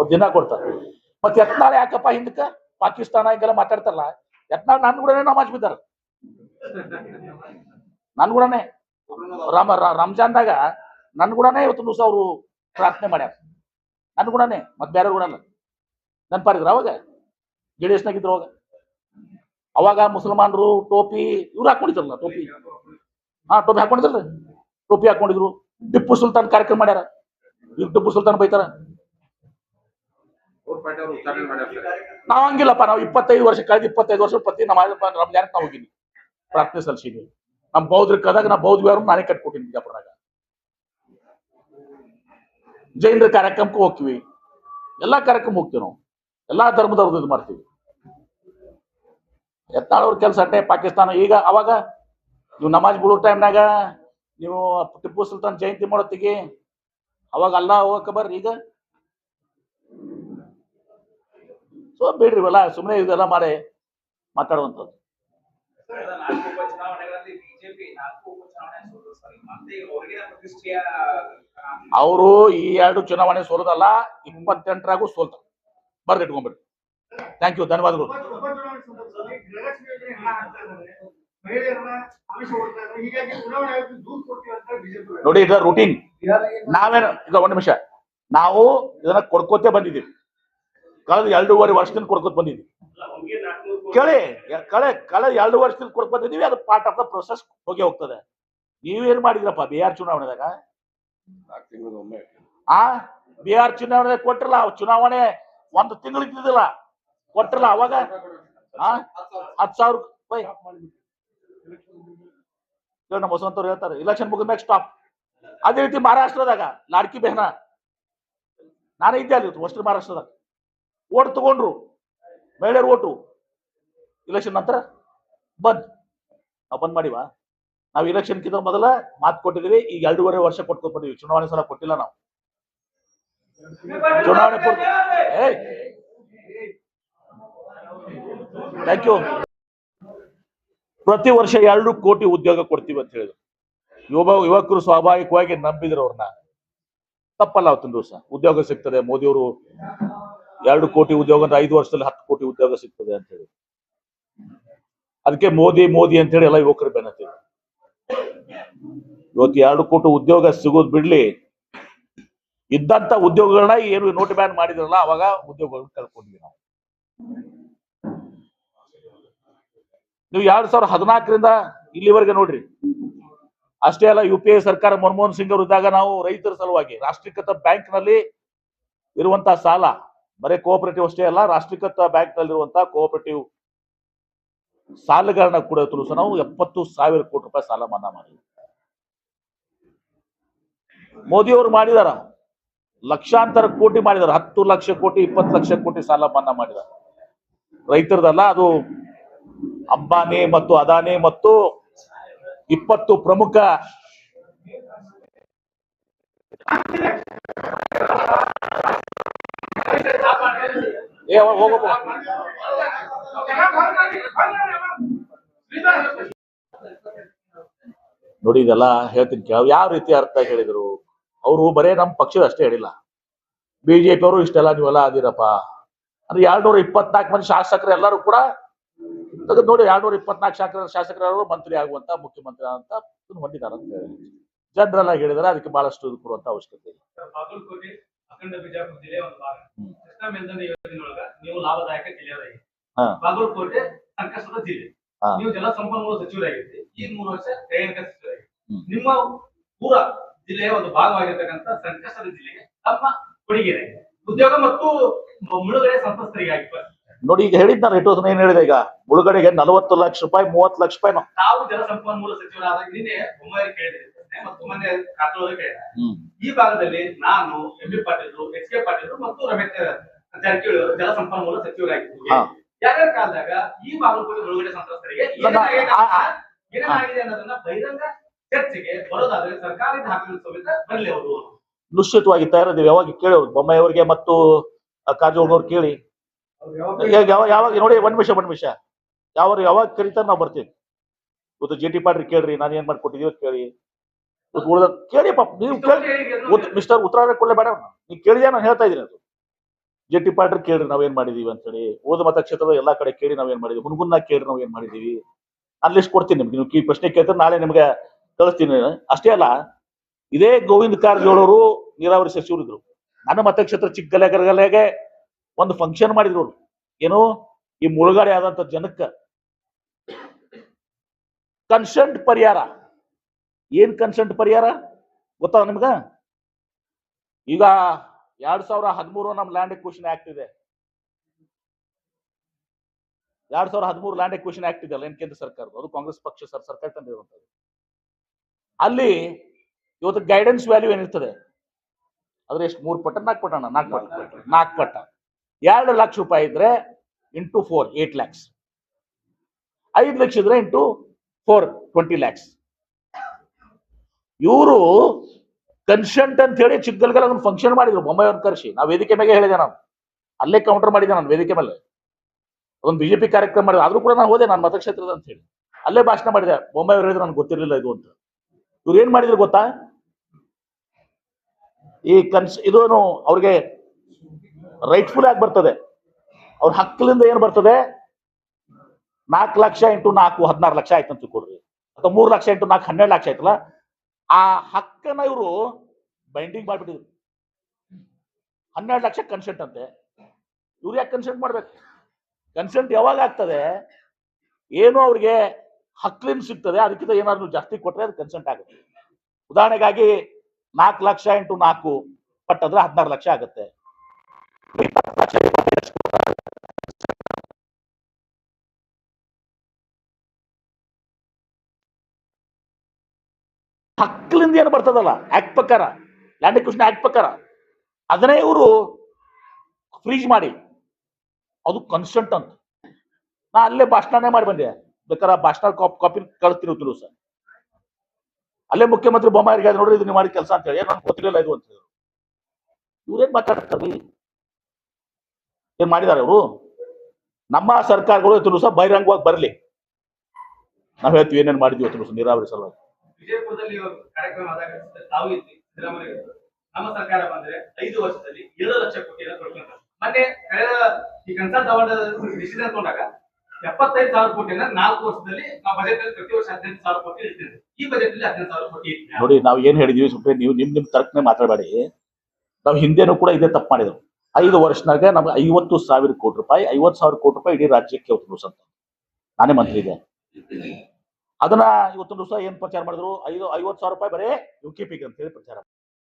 ಅವ್ರು ದಿನ ಕೊಡ್ತಾರೆ. ಮತ್ತೆ ಯತ್ನಾಳ್ ಯಾಕಪ್ಪ ಹಿಂದಕ್ಕ ಪಾಕಿಸ್ತಾನ ಹಿಂಗೆಲ್ಲ ಮಾತಾಡ್ತಾರಲ್ಲ, ಯತ್ನಾಳ್ ನನ್ ಕೂಡನೇ ನಮಾಜ್ ಬಿದ್ದಾರ, ನನ್ ಕೂಡನೇ ರಂಜಾನ್ದಾಗ ನನ್ ಕೂಡನೇ ಇವತ್ತು ದಿವಸ ಅವರು ಪ್ರಾರ್ಥನೆ ಮಾಡ್ಯಾರ, ನನ್ ಕೂಡನೇ, ಮತ್ ಬೇರೆ ಕೂಡ ನೆನ್ಪಾರಿದ್ರ ಅವಾಗ ಜೆಡಿಎಸ್ನಾಗಿದ್ರು ಅವಾಗ ಮುಸಲ್ಮಾನರು ಟೋಪಿ ಇವ್ರು ಹಾಕೊಂಡಿದ್ರಲ್ಲ, ಟೋಪಿ ಟೋಪಿ ಹಾಕೊಂಡಿದ್ರಲ್ಲ, ಟೋಪಿ ಹಾಕೊಂಡಿದ್ರು. ಟಿಪ್ಪು ಸುಲ್ತಾನ್ ಕಾರ್ಯಕ್ರಮ ಮಾಡ್ಯಾರ, ಈಗ ಟಿಪ್ಪು ಸುಲ್ತಾನ್ ಬೈತಾರ. ನಾವ್ ಹಂಗಿಲ್ಲಪ್ಪ, ನಾವು 25 ವರ್ಷ ಕಳೆದ 25 ವರ್ಷ ಪ್ರತಿ ರಂಜಾನಕ್ಕೆ ನಾವು ಹೋಗಿನಿ, ಪ್ರಾರ್ಥನೆ ಸಲ್ಲಿಸಿದ್ವಿ. ನಮ್ ಬೌದ್ಧರಿಗೆ ಕದಾಗ ನಾ ಬೌದ್ಧ ವಿಹಾರ ನಾನೇ ಕಟ್ಕೊಟ್ಟಿನಿ ಬಿಜಾಪುರದಾಗ. ಜೈನರ ಕಾರ್ಯಕ್ರಮಕ್ಕೂ ಹೋಗ್ತೀವಿ, ಎಲ್ಲಾ ಕಾರ್ಯಕ್ರಮ ಹೋಗ್ತೀವಿ ನಾವು, ಎಲ್ಲಾ ಧರ್ಮದವ್ರದ್ದು ಇದು ಮಾಡ್ತೀವಿ. ಯತ್ನಾಳ್ ಅವ್ರ ಕೆಲಸ ಅಟ್ಟೆ ಪಾಕಿಸ್ತಾನ. ಈಗ ಅವಾಗ ನೀವು ನಮಾಜ್ ಬಿಡೋ ಟೈಮ್ನಾಗ ನೀವು ಟಿಪ್ಪು ಸುಲ್ತಾನ್ ಜಯಂತಿ ಮಾಡೋತ್ತಿಗೆ ಅವಾಗ ಅಲ್ಲಾ ಹೋಗಕ್ಕೆ ಬರ್ರಿ. ಈಗ ಸೊ ಬಿಡ್ರಿ ಇವೆಲ್ಲ ಸುಮ್ಮನೆ ಇದೆಲ್ಲ ಮಾಡಿ ಮಾತಾಡುವಂಥದ್ದು. ಅವರು ಈ 2 ಚುನಾವಣೆ ಸೋಲದಲ್ಲ, 28ರಾಗೂ ಸೋಲ್ತಾರೆ, ಬರ್ದಿಟ್ಕೊಂಡ್ಬಿಡ್ರಿ. ಥ್ಯಾಂಕ್ ಯು, ಧನ್ಯವಾದಗಳು. ನೋಡಿ, ಇದು ರೂಟೀನ್. ನಾವೇನು ಈಗ 1 ನಿಮಿಷ, ನಾವು ಇದನ್ನ ಕೊಡ್ಕೋತೆ ಬಂದಿದ್ದೀವಿ, ಕಳೆದ 2.5 ವರ್ಷದಿಂದ ಕೊಡ್ಕೋತ ಬಂದಿದ್ದೀವಿ. ಕಳೆದ 2 ವರ್ಷದಿಂದ ಕೊಡ್ಕೋತ ಬಂದಿದ್ದೀವಿ. ಅದು ಪಾರ್ಟ್ ಆಫ್ ದ ಪ್ರೊಸೆಸ್ ಹೋಗಿ ಹೋಗ್ತದೆ. ನೀವೇನ್ ಮಾಡಿದ್ರಪ್ಪ ಬಿಹಾರ್ ಚುನಾವಣೆದಾಗ? ಬಿಹಾರ್ ಚುನಾವಣೆ ಕೊಟ್ಟಿರಲ್ಲ, ಚುನಾವಣೆ 1 ತಿಂಗಳು ಇದ್ದಿದ್ದಿಲ್ಲ, ಕೊಟ್ಟಿರಲ್ಲ. ಅವಾಗ 10,000 ರೂಪಾಯಿ ನಮ್ಮ ವಸಂತವ್ರು ಹೇಳ್ತಾರೆ, ಇಲೆಕ್ಷನ್ ಮುಗಿದ ಮ್ಯಾಗ ಸ್ಟಾಪ್. ಅದೇ ರೀತಿ ಮಹಾರಾಷ್ಟ್ರದಾಗ ಲಾಡ್ಕಿ ಬೆಹನ, ನಾನೇ ಇದ್ದೆ ಅಲ್ಲಿ ವೆಸ್ಟ್ ಮಹಾರಾಷ್ಟ್ರದಾಗ. ಓಟ್ ತಗೊಂಡ್ರು, ಮಹಿಳೆಯರು ಓಟು, ಇಲೆಕ್ಷನ್ ನಂತರ ಬಂದ್. ನಾವು ಬಂದ್ ಮಾಡಿವಾ? ನಾವು ಇಲೆಕ್ಷನ್ ಕಿಂತ ಮೊದಲ ಮಾತು ಕೊಟ್ಟಿದ್ದೀವಿ. ಈಗ 2.5 ವರ್ಷ ಕೊಟ್ಕೊತೀವಿ. ಚುನಾವಣೆ ಸಲ ಕೊಟ್ಟಿಲ್ಲ ನಾವು. ಚುನಾವಣೆ ಥ್ಯಾಂಕ್ ಯು. ಪ್ರತಿ ವರ್ಷ 2 ಕೋಟಿ ಉದ್ಯೋಗ ಕೊಡ್ತೀವಿ ಅಂತ ಹೇಳಿದ್ರು. ಯುವಕರು ಸ್ವಾಭಾವಿಕವಾಗಿ ನಂಬಿದ್ರು ಅವ್ರನ್ನ. ತಪ್ಪಲ್ಲ, ಅವತ್ತಿನ ದಿವಸ ಉದ್ಯೋಗ ಸಿಗ್ತದೆ. ಮೋದಿಯವರು 2 ಕೋಟಿ ಉದ್ಯೋಗ ಅಂದ್ರೆ 5 ವರ್ಷದಲ್ಲಿ 10 ಕೋಟಿ ಉದ್ಯೋಗ ಸಿಗ್ತದೆ ಅಂತ ಹೇಳಿ, ಅದಕ್ಕೆ ಮೋದಿ ಅಂತ ಹೇಳಿ ಎಲ್ಲ ಯುವಕರು ಬೆನ್ನತ್ತಿದ್ರು. ಇವತ್ತು 2 ಕೋಟಿ ಉದ್ಯೋಗ ಸಿಗೋದು ಬಿಡ್ಲಿ, ಇದ್ದಂತ ಉದ್ಯೋಗಗಳನ್ನ ಏನು ನೋಟ್ ಬ್ಯಾನ್ ಮಾಡಿದ್ರಲ್ಲ, ಅವಾಗ ಉದ್ಯೋಗಗಳನ್ನ ಕಳ್ಕೊಂಡ್ವಿ ನಾವು. ನೀವು 2014ರಿಂದ ಇಲ್ಲಿವರೆಗೆ ನೋಡ್ರಿ. ಅಷ್ಟೇ ಅಲ್ಲ, UPA ಸರ್ಕಾರ ಮನಮೋಹನ್ ಸಿಂಗ್ ಅವರು ಇದ್ದಾಗ ನಾವು ರೈತರ ಸಲುವಾಗಿ ರಾಷ್ಟ್ರೀಕೃತ ಬ್ಯಾಂಕ್ ನಲ್ಲಿ ಇರುವಂತಹ ಸಾಲ, ಬರೀ ಕೋಆಪರೇಟಿವ್ ಅಷ್ಟೇ ಅಲ್ಲ, ರಾಷ್ಟ್ರೀಕೃತ ಬ್ಯಾಂಕ್ ನಲ್ಲಿರುವಂತಹ ಕೋಆಪರೇಟಿವ್ ಸಾಲಗಳನ್ನ ಕೂಡ ನಾವು 70,000 ಕೋಟಿ ರೂಪಾಯಿ ಸಾಲ ಮನ್ನಾ ಮಾಡಿದ್ವಿ. ಮೋದಿ ಅವರು ಮಾಡಿದಾರ, ಲಕ್ಷಾಂತರ ಕೋಟಿ ಮಾಡಿದಾರೆ. 10 ಲಕ್ಷ ಕೋಟಿ 20 ಲಕ್ಷ ಕೋಟಿ ಸಾಲ ಮನ್ನಾ ಮಾಡಿದಾರೆ. ರೈತರದಲ್ಲ, ಅದು ಅಂಬಾನಿ ಮತ್ತು ಅದಾನಿ ಮತ್ತು 20 ಪ್ರಮುಖ ಹೋಗಪ್ಪ ನೋಡಿ, ಇದೆಲ್ಲ ಹೇಳ್ತೀನಿ. ಯಾವ ರೀತಿ ಅರ್ಥ ಹೇಳಿದ್ರು ಅವರು? ಬರೇ ನಮ್ಮ ಪಕ್ಷದ ಅಷ್ಟೇ ಹೇಳಿಲ್ಲ, ಬಿಜೆಪಿ ಅವರು ಇಷ್ಟೆಲ್ಲ ನೀವೆಲ್ಲ ಅದಿರಪ್ಪ ಅಂದ್ರೆ 224 ಮಂದಿ ಶಾಸಕರು ಎಲ್ಲರೂ ಕೂಡ ನೋಡಿ, 224 ಶಾಸಕರು ಮಂತ್ರಿ ಆಗುವಂತ, ಮುಖ್ಯಮಂತ್ರಿ ಅಂತ ಹೊಂದಿದ್ದಾರೆ ಅಂತ ಹೇಳಿ ಜನರಲ್ ಆಗಿ ಹೇಳಿದ್ರೆ ಅದಕ್ಕೆ ಬಹಳಷ್ಟು ಇದು ಕೊಡುವಂತ ಅವಶ್ಯಕತೆ ಇಲ್ಲ. ಅಖಂಡ ಬಿಜಾಪುರ ಜಿಲ್ಲೆಯ ಒಂದು ಭಾಗ. ಕೃಷ್ಣಾ ಮೇಲ್ದಂಡೆ ಯೋಜನೆಯೊಳಗ ನೀವು ಲಾಭದಾಯಕ ಜಿಲ್ಲೆಯಾಗಿ, ಬಾಗಲಕೋಟೆ ಸಂಕಷ್ಟದ ಜಿಲ್ಲೆ. ನೀವು ಜಲಸಂಪನ್ಮೂಲ ಸಚಿವರಾಗಿದ್ದೀರಿ, ಈ 3 ವರ್ಷ ಕೈಗಾರಿಕಾ ಸಚಿವರಾಗಿದ್ದೀರಿ. ನಿಮ್ಮ ಪೂರ ಜಿಲ್ಲೆಯ ಒಂದು ಭಾಗವಾಗಿರ್ತಕ್ಕಂಥ ಸಂಕಷ್ಟದ ಜಿಲ್ಲೆಗೆ ತಮ್ಮ ಕೊಡುಗೆ ಉದ್ಯೋಗ ಮತ್ತು ಮುಳುಗಡೆ ಸಂತ್ರಸ್ತರಿಗಾಗಿ. ನೋಡಿ, ಈಗ ಹೇಳಿದ್ದ ರೇಟೋಸ್ ಏನ್ ಹೇಳಿದೆ, ಈಗ ಮುಳುಗಡೆಗೆ 40 ಲಕ್ಷ ರೂಪಾಯಿ 30 ಲಕ್ಷ ರೂಪಾಯಿ ನಾವು ಜಲಸಂಪನ್ಮೂಲ ಸಚಿವರಾದಾಗ ನಿನ್ನೆ ಬೊಮ್ಮಾಯಿ ಕೇಳಿದ್ರಿ ಮತ್ತು ಮೊನ್ನೆ ಕಾರಜೋಳ ಕೇಳಿದ. ಈ ಭಾಗದಲ್ಲಿ ನಾನು M B Patil, H K Patil ಮತ್ತು ರಮೇಶ್ ಜಾರಕಿಹೊಳಿ ಅವರು ಜಲಸಂಪನ್ಮೂಲ ಸಚಿವರಾಗಿದ್ದೀವಿ. ಯಾರ್ಯಾರ ಕಾಲದಾಗ ಈ ಬಾಗಲಕೋಟೆ ಮುಳುಗಡೆ ಸಂತ್ರಸ್ತರಿಗೆ ಏನಾಗಿದೆ ಅನ್ನೋದನ್ನ ಬಹಿರಂಗ ಚರ್ಚೆಗೆ ಬರೋದಾದ್ರೆ ಸರ್ಕಾರಿ ದಾಖಲೆ ಸಮೇತ ಬರಲಿ ಅವರು ನಿಶ್ಚಿತವಾಗಿ ತಯಾರಿದ್ದೀವಿ. ಯಾವಾಗ ಕೇಳಿ ಅವ್ರು ಬೊಮ್ಮಾಯಿ ಅವರಿಗೆ ಮತ್ತು ಕಾರಜೋಳನವ್ರು ಕೇಳಿ ಯಾವಾಗ ನೋಡಿ, 1 ನಿಮಿಷ ಯಾವಾಗ ಕರೀತಾರೆ ನಾವು ಬರ್ತೀವಿ. ಇವತ್ತು JT ಪಾಟೀಲ್ ಕೇಳ್ರಿ, ನಾನು ಏನ್ ಮಾಡ್ಕೊಟ್ಟಿದೀವಿ ಕೇಳಿ, ಕೇಳಿ ಪಾಪ ನೀವು ಕೇಳಿ. ಮಿಸ್ಟರ್ ಉತ್ತರ ಕೊಡ್ಲೇ ಬೇಡ, ನೀವು ಕೇಳಿದೆ ನಾನು ಹೇಳ್ತಾ ಇದ್ದೀನಿ. ಅದು ಜೆ.ಟಿ. ಪಾಟೀಲ್ ಕೇಳ್ರಿ ನಾವೇನ್ ಮಾಡಿದೀವಿ ಅಂತ ಹೇಳಿ, ಹೋದ ಮತಕ್ಷೇತ್ರದ ಎಲ್ಲಾ ಕಡೆ ಕೇಳಿ ನಾವೇನ್ ಮಾಡಿದೀವಿ, ಹುನಗುಂದ ಕೇಳ್ರಿ ನಾವೇನ್ ಮಾಡಿದೀವಿ, ನಾನು ಲಿಸ್ಟ್ ಕೊಡ್ತೀನಿ ನಿಮ್ಗೆ. ನೀವು ಈ ಪ್ರಶ್ನೆ ಕೇಳ್ತಾರೆ ನಾಳೆ ನಿಮ್ಗೆ ಕಳಿಸ್ತೀನಿ. ಅಷ್ಟೇ ಅಲ್ಲ, ಇದೇ ಗೋವಿಂದ ಕಾರಜೋಳ ಅವರು ನೀರಾವರಿ ಸಚಿವರು ಇದ್ರು. ನನ್ನ ಮತಕ್ಷೇತ್ರ ಚಿಕ್ಕಗಲೆಗೆ ಒಂದು ಫಂಕ್ಷನ್ ಮಾಡಿದ್ರು ಅವ್ರು. ಏನು, ಈ ಮುಳುಗಡೆ ಆದಂತ ಜನಕ್ಕ ಕನ್ಸೆಂಟ್ ಪರಿಹಾರ. ಏನ್ ಕನ್ಸೆಂಟ್ ಪರಿಹಾರ ಗೊತ್ತಾ ನಿಮ್ಗ? ಈಗ 2013 ನಮ್ ಲ್ಯಾಂಡ್ ಎಕ್ವಿಷನ್ ಆಕ್ಟ್ ಇದೆ. 2013 ಲ್ಯಾಂಡ್ ಎಕ್ವಿಷನ್ ಆಕ್ಟ್ ಇದೆ ಅಲ್ಲ, ಏನ್ ಕೇಂದ್ರ ಸರ್ಕಾರದ, ಅದು ಕಾಂಗ್ರೆಸ್ ಪಕ್ಷ ಸರ್ಕಾರ ತಂದಿರುವಂತದ್ದು. ಅಲ್ಲಿ ಇವತ್ತು ಗೈಡೆನ್ಸ್ ವ್ಯಾಲ್ಯೂ ಏನಿರ್ತದೆ ಅದ್ರ ಎಷ್ಟು, 3 ಪಟ್ಟ 4 ಪಟ್ಟ 4 ಪಟ್ಟ 2 ಲಕ್ಷ ರೂಪಾಯಿ ಇದ್ರೆ ಇಂಟು 4 8 ಲ್ಯಾಕ್ಸ್, 5 ಲಕ್ಷ ಇದ್ರೆ ಇಂಟು 4 20 ಲ್ಯಾಕ್ಸ್. ಇವರು ಕನ್ಸೆಂಟ್ ಅಂತ ಹೇಳಿ ಚಿಕ್ಕಗಲ್ಗಲ್ ಒಂದು ಫಂಕ್ಷನ್ ಮಾಡಿದ್ರು, ಬೊಮ್ಮಾಯಿ ಅವ್ರನ್ನ ಕರೆಸಿ. ನಾವು ವೇದಿಕೆ ಮೇಲೆ ಹೇಳಿದೆ, ನಾನು ಅಲ್ಲೇ ಕೌಂಟರ್ ಮಾಡಿದೆ, ನಾನು ವೇದಿಕೆ ಮೇಲೆ ಒಂದು ಬಿಜೆಪಿ ಕಾರ್ಯಕ್ರಮ ಮಾಡಿದೆ. ಆದ್ರೂ ಕೂಡ ನಾನು ಹೋದೆ, ನಾನು ಮತಕ್ಷೇತ್ರದ ಅಂತ ಹೇಳಿ ಅಲ್ಲೇ ಭಾಷಣ ಮಾಡಿದೆ. ಬೊಮ್ಮಾಯಿ ಅವ್ರು ಹೇಳಿದ್ರು ನನ್ಗೆ ಗೊತ್ತಿರಲಿಲ್ಲ ಇದು ಅಂತ. ಇವ್ರು ಏನ್ ಮಾಡಿದ್ರು ಗೊತ್ತಾ, ಈ ಇದೂನು ಅವ್ರಿಗೆ ರೈಟ್ಫುಲ್ ಆಗಿ ಬರ್ತದೆ, ಅವ್ರ ಹಕ್ಕಲಿಂದ ಏನ್ ಬರ್ತದೆ, 4 ಲಕ್ಷ ಇಂಟು 4 16 ಲಕ್ಷ ಆಯ್ತು ಅಂತ ತಿಳ್ಕೊಡ್ರಿ, ಅಥವಾ 3 ಲಕ್ಷ ಇಂಟು 4 12 ಲಕ್ಷ ಆಯ್ತಲ್ಲ. ಆ ಹಕ್ಕನ್ನ ಇವರು ಬೈಂಡಿಂಗ್ ಮಾಡ್ಬಿಟ್ಟಿದ್ರು. 12 ಲಕ್ಷ ಕನ್ಸೆಂಟ್ ಅಂತೆ. ಇವ್ರು ಯಾಕೆ ಕನ್ಸೆಂಟ್ ಮಾಡ್ಬೇಕು? ಕನ್ಸೆಂಟ್ ಯಾವಾಗ ಆಗ್ತದೆ, ಏನು ಅವ್ರಿಗೆ ಹಕ್ಕಲಿಂದ ಸಿಗ್ತದೆ, ಅದಕ್ಕಿಂತ ಏನಾದ್ರು ಜಾಸ್ತಿ ಕೊಟ್ರೆ ಅದು ಕನ್ಸೆಂಟ್ ಆಗುತ್ತೆ. ಉದಾಹರಣೆಗಾಗಿ 4 ಲಕ್ಷ ಇಂಟು 4 ಪಟ್ಟದ್ರೆ 16 ಲಕ್ಷ ಆಗುತ್ತೆ. ಹಕ್ಕಲಿಂದ ಏನು ಬರ್ತದಲ್ಲ ಆಕ್ಟ್ ಪ್ರಕಾರ, ಲ್ಯಾಂಡ್ ಎಕ್ವಿಷನ್ ಆಕ್ಟ್ ಪ್ರಕಾರ, ಅದನ್ನೇ ಇವರು ಫ್ರೀಜ್ ಮಾಡಿ ಅದು ಕನ್ಸೆಂಟ್ ಅಂತ. ನಾ ಅಲ್ಲೇ ಭಾಷಣನೇ ಮಾಡಿ ಬಂದೆ, ಬೇಕಾದ್ರೆ ಭಾಷಣ ಕಾಪಿ ಕಳಿಸ್ತಿರ್ತೀವಿ ಸರ್. ಅಲ್ಲೇ ಮುಖ್ಯಮಂತ್ರಿ ಬೊಮ್ಮಾಯಿಗೆ ನೋಡ್ರಿ ಇದು ನೀವು ಮಾಡಿ ಕೆಲಸ ಅಂತ ಹೇಳಿ, ನನ್ಗೆ ಗೊತ್ತಿರಲಿಲ್ಲ ಇದು ಅಂತ ಹೇಳಿ. ಇವ್ರೇನ್ ಮಾತಾಡ್ತಾರೆ, ಏನ್ ಮಾಡಿದಾರೆ ಅವರು? ನಮ್ಮ ಸರ್ಕಾರಗಳು ಇವತ್ತು ಸಹ ಬಹಿರಂಗವಾಗಿ ಬರಲಿ, ನಾವ್ ಹೇಳ್ತೀವಿ ಏನೇನ್ ಮಾಡಿದ್ವಿ ಇವತ್ತು ನೀರಾವರಿ ಸಲುವಾಗಿ. ವಿಜಯಪುರದಲ್ಲಿ ಕಾರ್ಯಕ್ರಮ ಆದಾಗ ತಾವು ಇದ್ರಿ, ಸಿದ್ದರಾಮಯ್ಯ ಇದ್ರು. ನಮ್ಮ ಸರ್ಕಾರ ಬಂದ್ರೆ 5 ವರ್ಷದಲ್ಲಿ 7 ಲಕ್ಷ ಕೋಟಿಯನ್ನು ಕೊಡ್ತಾರೆ. ಮತ್ತೆ ಕಳೆದ ಈ ಕನ್ಸಲ್ಟ್ ಅವಾರ್ಡ್ ಡಿಸಿಷನ್ ತಗೊಂಡಾಗ 75,000 ಕೋಟಿಯನ್ನ 4 ವರ್ಷದಲ್ಲಿ ನಾವು ಬಜೆಟ್ ಅಲ್ಲಿ ಪ್ರತಿ ವರ್ಷ 15,000 ಕೋಟಿ ಇಡ್ತಿದ್ವಿ. ಈ ಬಜೆಟ್ ಅಲ್ಲಿ 15,000 ಕೋಟಿ ಇತ್ತು. ನೋಡಿ, ನಾವು ಏನ್ ಹೇಳಿದ್ವಿ ಸುಮ್ಮನೆ ನೀವು ನಿಮ್ ತರ್ಕನೆ ಮಾತಾಡಬೇಡಿ. ನಾವು ಹಿಂದೆನೂ ಕೂಡ ಇದೇ ತಪ್ಪು ಮಾಡಿದ್ರು. 5 ವರ್ಷನಾಗ ನಮ್ಗೆ 50,000 ಕೋಟಿ ರೂಪಾಯಿ 50,000 ಕೋಟಿ ರೂಪಾಯಿ ಇಡೀ ರಾಜ್ಯಕ್ಕೆ ಇವತ್ತು ಅಂತ ನಾನೇ ಮಂತ್ರಿ ಇದೆ. ಅದನ್ನ ಇವತ್ತು ದಿವಸ ಏನ್ ಪ್ರಚಾರ ಮಾಡಿದ್ರು, 50,000 ರೂಪಾಯಿ ಬರೀ ಯುಕೆಪಿಗೆ ಅಂತ ಹೇಳಿ ಪ್ರಚಾರ.